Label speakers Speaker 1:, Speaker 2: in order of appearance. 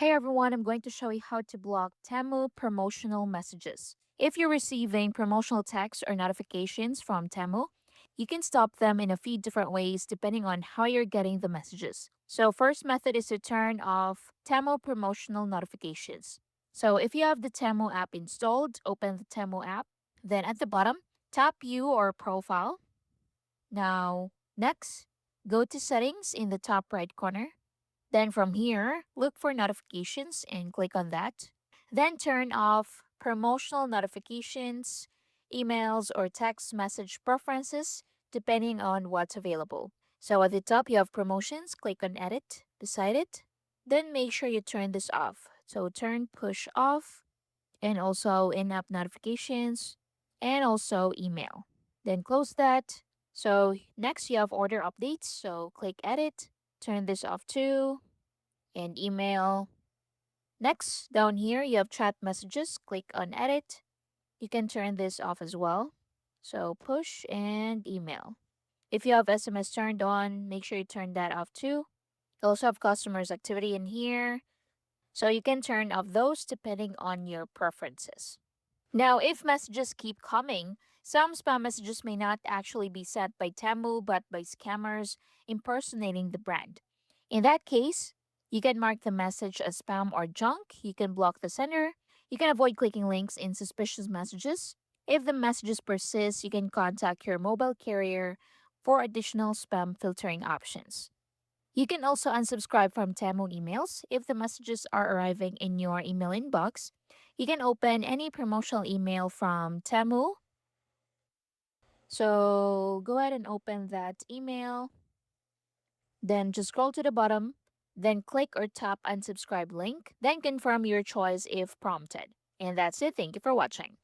Speaker 1: Hey everyone, I'm going to show you how to block Temu promotional messages. If you're receiving promotional texts or notifications from Temu, you can stop them in a few different ways depending on how you're getting the messages. So, first method is to turn off Temu promotional notifications. So, if you have the Temu app installed, open the Temu app. Then at the bottom, tap You or Profile. Now, next, go to Settings in the top right corner. Then from here, look for notifications and click on that. Then turn off promotional notifications, emails, or text message preferences depending on what's available. So at the top, you have promotions. Click on Edit beside it. Then make sure you turn this off. So turn push off and also in app notifications and also email. Then close that. So next, you have order updates. So click Edit, turn this off too and email. Next, down here, you have chat messages. Click on edit. You can turn this off as well. So push and email. If you have SMS turned on, make sure you turn that off too. You also have customers activity in here. So you can turn off those depending on your preferences. Now, if messages keep coming, some spam messages may not actually be sent by Temu but by scammers impersonating the brand. In that case, you can mark the message as spam or junk, you can block the sender, you can avoid clicking links in suspicious messages. If the messages persist, you can contact your mobile carrier for additional spam filtering options. You can also unsubscribe from Temu emails if the messages are arriving in your email inbox. You can open any promotional email from Temu. So go ahead and open that email. Then just scroll to the bottom. Then click or tap unsubscribe link. Then confirm your choice if prompted. And that's it. Thank you for watching.